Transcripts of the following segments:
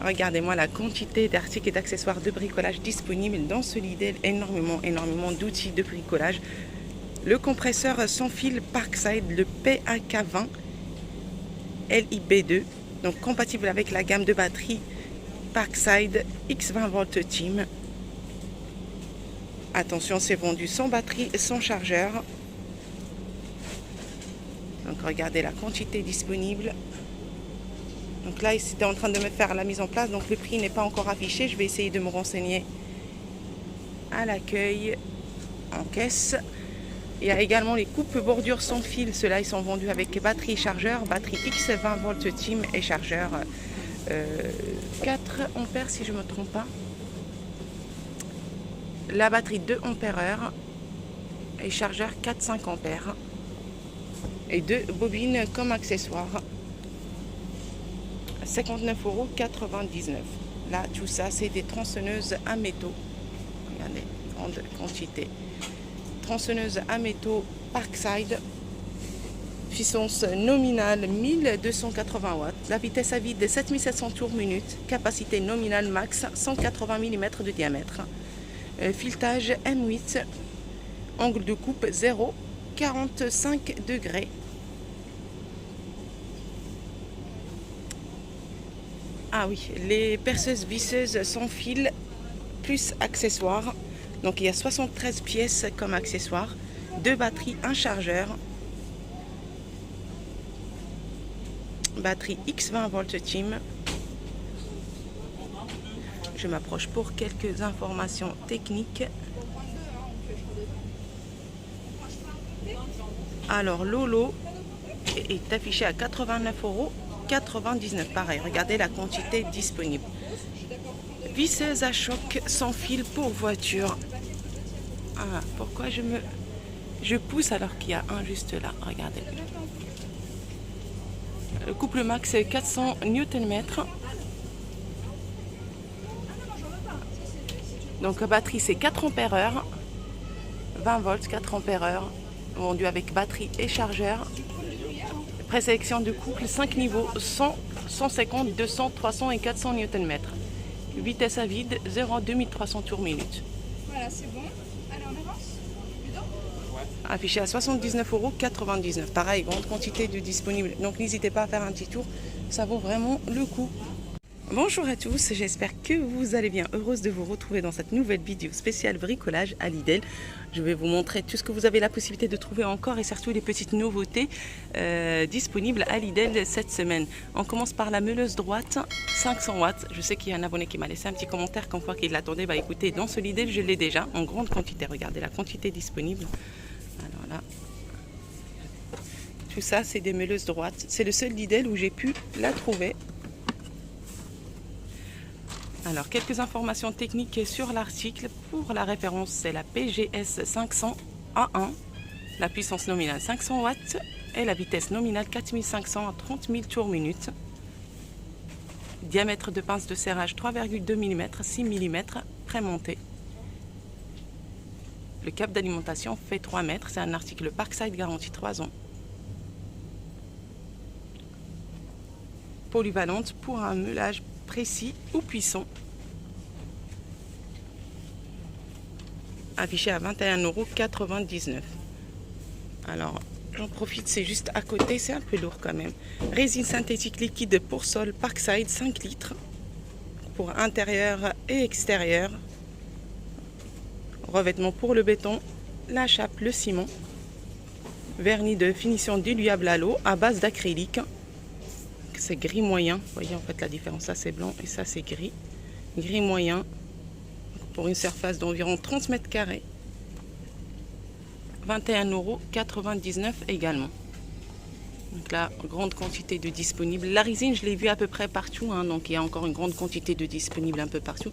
Regardez-moi la quantité d'articles et d'accessoires de bricolage disponibles dans ce Lidl. Énormément d'outils de bricolage. Le compresseur sans fil Parkside, le PAK20 LIB2, donc compatible avec la gamme de batterie Parkside X20 Volt Team. Attention, c'est vendu sans batterie et sans chargeur. Donc regardez la quantité disponible. Donc là, ils étaient en train de me faire la mise en place, donc le prix n'est pas encore affiché. Je vais essayer de me renseigner à l'accueil, en caisse. Il y a également les coupes bordures sans fil. Ceux-là, ils sont vendus avec batterie et chargeur, batterie X20 Volt Team et chargeur 4 ampères si je ne me trompe pas. La batterie 2 ampères et chargeur 4-5 ampères. Et 2 bobines comme accessoire. 59,99 €. Là, tout ça, c'est des tronçonneuses à métaux. Regardez, grande quantité. Tronçonneuse à métaux Parkside. Puissance nominale 1280 watts. La vitesse à vide 7700 tours minute. Capacité nominale max 180 mm de diamètre. Filetage M8. Angle de coupe 0, 45 degrés. Ah oui, les perceuses visseuses sans fil plus accessoires. Donc il y a 73 pièces comme accessoires, 2 batteries, un chargeur. Batterie X20 Volt Team. Je m'approche pour quelques informations techniques. Alors l'Olo est affiché à 89,99 €. Pareil, regardez la quantité disponible. Visseuse à choc sans fil pour voiture. Ah, pourquoi je pousse alors qu'il y a un juste là. Regardez. Le couple max est 400 Nm. Donc la batterie c'est 4 ampères-heure. 20 volts, 4 ampères-heure. Vendu avec batterie et chargeur. Présélection de couple 5 niveaux, 100, 150, 200, 300 et 400 Nm. Vitesse à vide 0 à 2300 tours minute. Voilà, c'est bon. Allez, on avance. Affiché à 79,99 €. Pareil, grande quantité de disponible. Donc n'hésitez pas à faire un petit tour, ça vaut vraiment le coup. Bonjour à tous, j'espère que vous allez bien. Heureuse de vous retrouver dans cette nouvelle vidéo spéciale bricolage à Lidl. Je vais vous montrer tout ce que vous avez la possibilité de trouver encore et surtout les petites nouveautés disponibles à Lidl cette semaine. On commence par la meuleuse droite, 500 watts. Je sais qu'il y a un abonné qui m'a laissé un petit commentaire comme quoi qu'il l'attendait. Bah écoutez, dans ce Lidl, je l'ai déjà en grande quantité. Regardez la quantité disponible. Alors là, tout ça, c'est des meuleuses droites. C'est le seul Lidl où j'ai pu la trouver. Alors, quelques informations techniques sur l'article. Pour la référence, c'est la PGS 500 A1. La puissance nominale 500 watts et la vitesse nominale 4500 à 30 000 tours minute. Diamètre de pince de serrage 3,2 mm, 6 mm, prémonté. Le câble d'alimentation fait 3 mètres. C'est un article Parkside garantie 3 ans. Polyvalente pour un meulage précis ou puissant. Affiché à 21,99 €. Alors, j'en profite, c'est juste à côté, c'est un peu lourd quand même. Résine synthétique liquide pour sol Parkside 5 litres. Pour intérieur et extérieur. Revêtement pour le béton, la chape, le ciment. Vernis de finition diluable à l'eau à base d'acrylique. C'est gris moyen. Vous voyez en fait la différence, ça c'est blanc et ça c'est gris. Gris moyen pour une surface d'environ 30 mètres carrés. 21,99 € également. Donc là, grande quantité de disponible. La résine, je l'ai vu à peu près partout, hein, donc il y a encore une grande quantité de disponible un peu partout.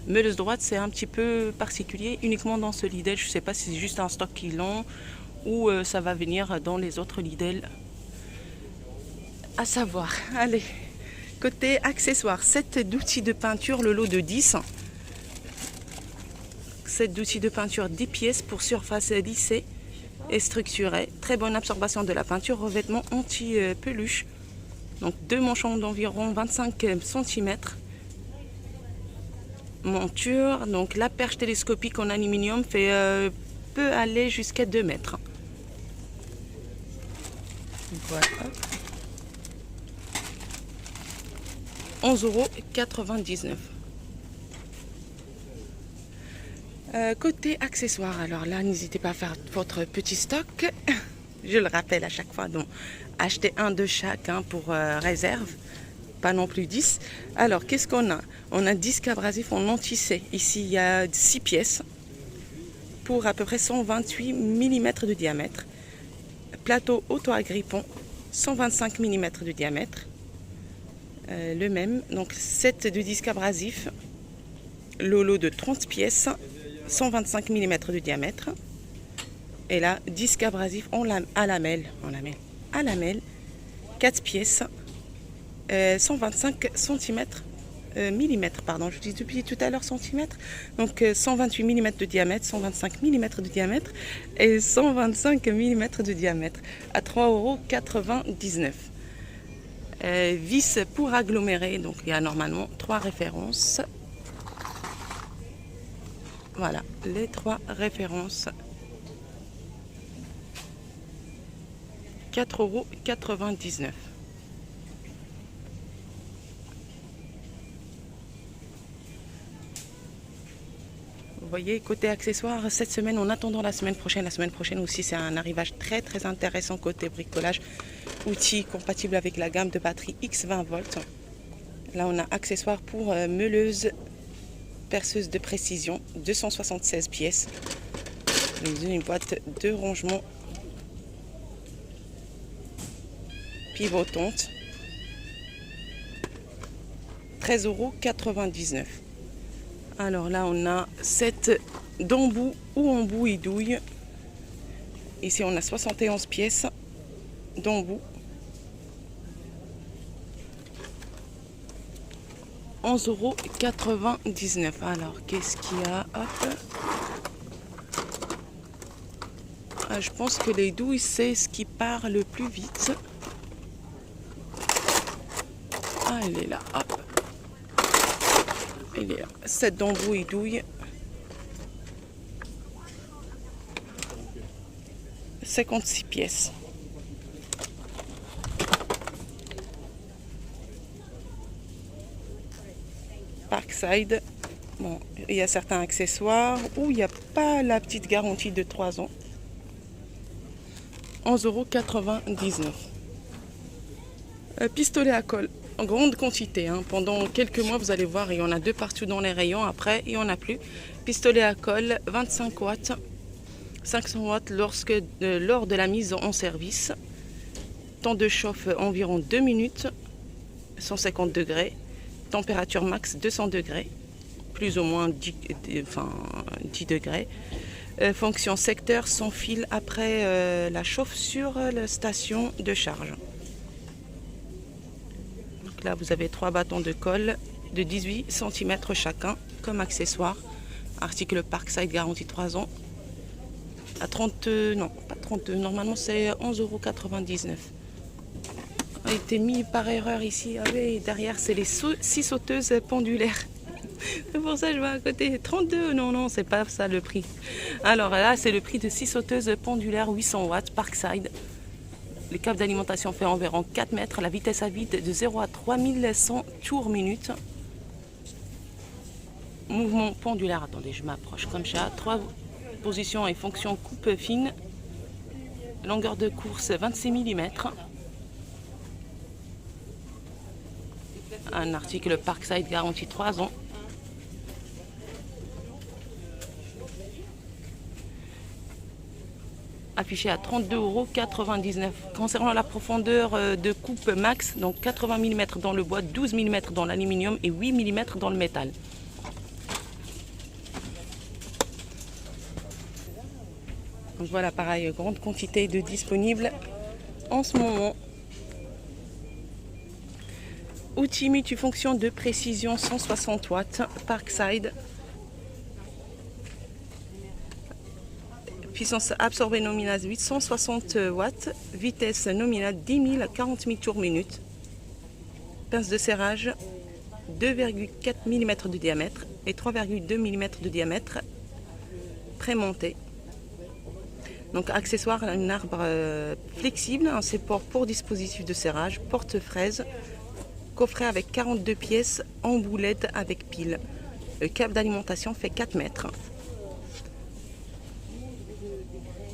Meuleuse droite, c'est un petit peu particulier, uniquement dans ce Lidl. Je ne sais pas si c'est juste un stock qu'ils l'ont ou ça va venir dans les autres Lidl. À savoir, allez, côté accessoires, 7 d'outils de peinture, le lot de 10. 7 d'outils de peinture 10 pièces pour surface lissée et structurée. Très bonne absorption de la peinture, revêtement anti-peluche. Donc 2 manchons d'environ 25 cm. monture. Donc la perche télescopique en aluminium peut aller jusqu'à 2 mètres. Voilà. 11,99 €. Côté accessoires, alors là, n'hésitez pas à faire votre petit stock. Je le rappelle à chaque fois, donc achetez un de chaque pour réserve, pas non plus 10. Alors, qu'est-ce qu'on a? On a 10 abrasifs en non-tissé. Ici, il y a 6 pièces pour à peu près 128 mm de diamètre. Plateau auto-agrippant, 125 mm de diamètre. Le même, donc 7 de disques abrasifs, Lolo de 30 pièces, 125 mm de diamètre. Et là, disque abrasif à lamelle, 4 pièces, 125 mm, pardon, je dis depuis tout à l'heure centimètres. Donc 128 mm de diamètre, 125 mm de diamètre et 125 mm de diamètre à 3,99 €. Vis pour agglomérer, donc il y a normalement 3 références. Voilà, les 3 références. 4,99 €. Vous voyez, côté accessoires, cette semaine, en attendant la semaine prochaine aussi, c'est un arrivage très très intéressant côté bricolage. Outils compatibles avec la gamme de batterie X20V. Là, on a accessoires pour meuleuse, perceuse de précision, 276 pièces. Une boîte de rangement pivotante, 13,99 €. Alors là, on a 7 d'embout ou embout et douille. Ici, on a 71 pièces d'embout. 11,99 €. Alors, qu'est-ce qu'il y a? Hop. Ah, je pense que les douilles, c'est ce qui part le plus vite. Ah, elle est là. Hop. Il est là. 7 d'embout et douille. 56 pièces. Parkside. Bon, il y a certains accessoires où il n'y a pas la petite garantie de 3 ans. 11,99 €. Pistolet à colle en grande quantité. Pendant quelques mois, vous allez voir, il y en a 2 partout dans les rayons. Après, il n'y en a plus. Pistolet à colle, 25 watts, 500 watts lors de la mise en service. Temps de chauffe environ 2 minutes, 150 degrés. Température max 200 degrés, plus ou moins 10 degrés. Fonction secteur sans fil après la chauffe sur la station de charge. Donc là, vous avez 3 bâtons de colle de 18 cm chacun comme accessoire. Article Parkside garantie 3 ans. À 32, non pas 32, normalement c'est 11,99 €. A été mis par erreur ici. Ah oui, derrière c'est les 6 sauteuses pendulaires. C'est pour ça que je vois à côté 32. Non, c'est pas ça le prix. Alors là, c'est le prix de 6 sauteuses pendulaires 800 watts Parkside. Le câble d'alimentation fait environ 4 mètres. La vitesse à vide de 0 à 3100 tours minute. Mouvement pendulaire. Attendez, je m'approche comme ça. 3 positions et fonction coupe fine. Longueur de course 26 mm. Un article Parkside garantie 3 ans. Affiché à 32,99 €. Concernant la profondeur de coupe max, donc 80 mm dans le bois, 12 mm dans l'aluminium et 8 mm dans le métal. Donc voilà, pareil, grande quantité de disponibles en ce moment. Outil multifonction de précision 160 watts, Parkside. Puissance absorbée nominale 860 watts. Vitesse nominale 10 000 à 40 000 tours minute. Pince de serrage 2,4 mm de diamètre et 3,2 mm de diamètre prémonté. Donc accessoire, un arbre flexible, un support pour dispositif de serrage, porte-fraise, coffret avec 42 pièces en boulette avec pile. Le câble d'alimentation fait 4 mètres.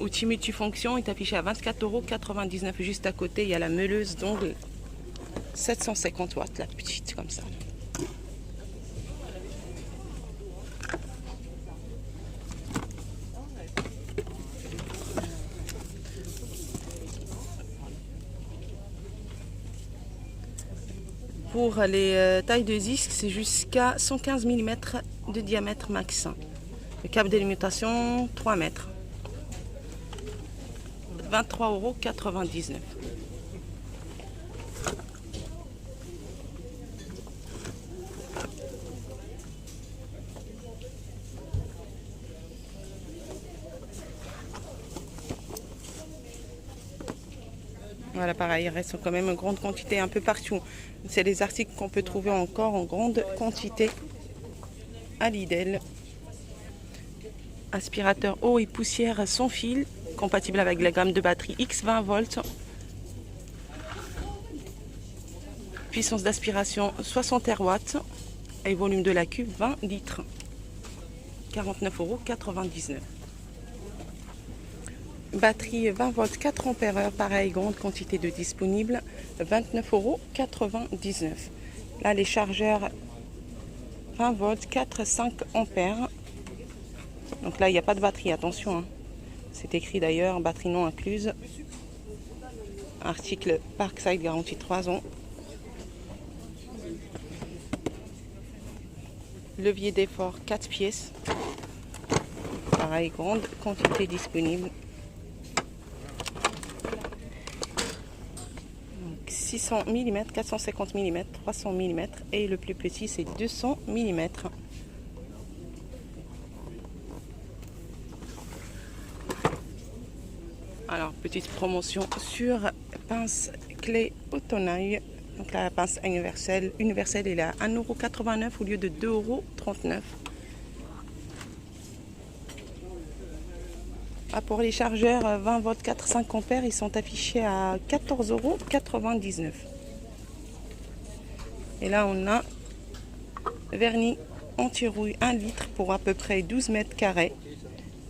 Outil multifonction est affiché à 24,99 € juste à côté. Il y a la meuleuse d'ongles 750 watts, la petite comme ça. Pour les tailles de disque, c'est jusqu'à 115 mm de diamètre max. Le câble d'alimentation, 3 mètres. 23,99 €. Voilà, pareil, il reste quand même une grande quantité un peu partout. C'est des articles qu'on peut trouver encore en grande quantité à Lidl. Aspirateur eau et poussière sans fil, compatible avec la gamme de batterie X 20 volts. Puissance d'aspiration 60 watts et volume de la cuve 20 litres. 49,99 €. Batterie 20 volts 4 ampères, pareil, grande quantité de disponible, 29,99 €. Là, les chargeurs 20 volts 4-5 ampères. Donc là, il n'y a pas de batterie, attention, hein. C'est écrit d'ailleurs, batterie non incluse. Article Parkside, garantie 3 ans. Levier d'effort 4 pièces. Pareil, grande quantité disponible. 600 mm, 450 mm, 300 mm et le plus petit c'est 200 mm. Alors, petite promotion sur pince clé au tonneil. Donc la pince universelle elle est à 1,89 € au lieu de 2,39 €. Ah, pour les chargeurs 20 volts 4-5 ampères, ils sont affichés à 14,99 €. Et là, on a vernis anti-rouille 1 litre pour à peu près 12 mètres carrés.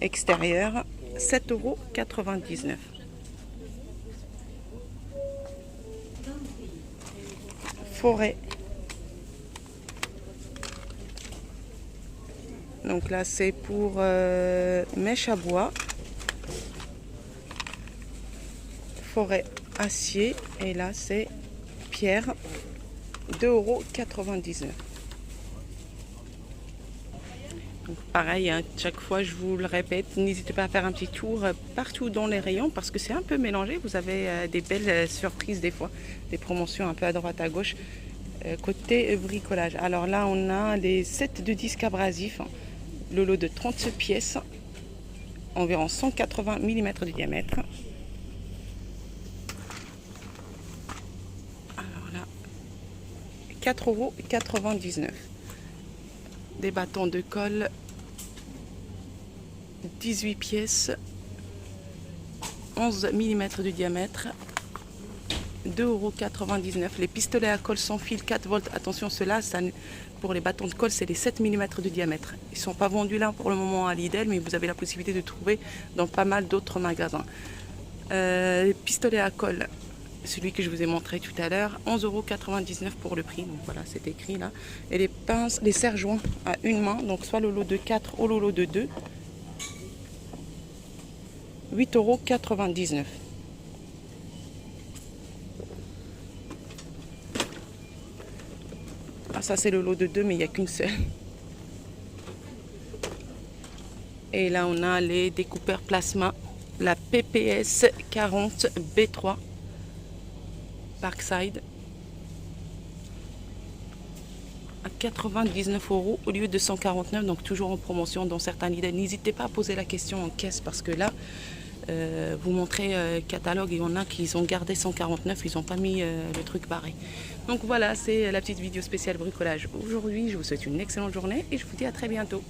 Extérieur, 7,99 €. Forêt. Donc là, c'est pour mèche à bois. Forêt acier. Et là, c'est pierre. 2,99 €. Donc pareil, hein, chaque fois je vous le répète, n'hésitez pas à faire un petit tour partout dans les rayons parce que c'est un peu mélangé. Vous avez des belles surprises des fois, des promotions un peu à droite à gauche côté bricolage. Alors là, on a les sets de disques abrasifs, hein, le lot de 30 pièces, environ 180 mm de diamètre. Alors là, 4,99 €. Des bâtons de colle 18 pièces, 11 mm de diamètre, 2,99 €. Les pistolets à colle sans fil 4 volts, attention, ceux-là, pour les bâtons de colle, c'est les 7 mm de diamètre. Ils ne sont pas vendus là pour le moment à Lidl, mais vous avez la possibilité de trouver dans pas mal d'autres magasins. Les pistolets à colle, celui que je vous ai montré tout à l'heure, 11,99 € pour le prix. Donc voilà, c'est écrit là. Et les pinces, les serre-joints à une main, donc soit le lot de 4 ou le lot de 2, 8,99 €. Ah, ça c'est le lot de 2, mais il n'y a qu'une seule. Et là, on a les découpeurs plasma, la PPS 40 B3 Parkside à 99 € au lieu de 149 €, donc toujours en promotion dans certains Lidl. N'hésitez pas à poser la question en caisse parce que là, vous montrer catalogue. Il y en a qui ont gardé 149, ils n'ont pas mis le truc pareil. Donc voilà, c'est la petite vidéo spéciale bricolage aujourd'hui. Je vous souhaite une excellente journée et je vous dis à très bientôt.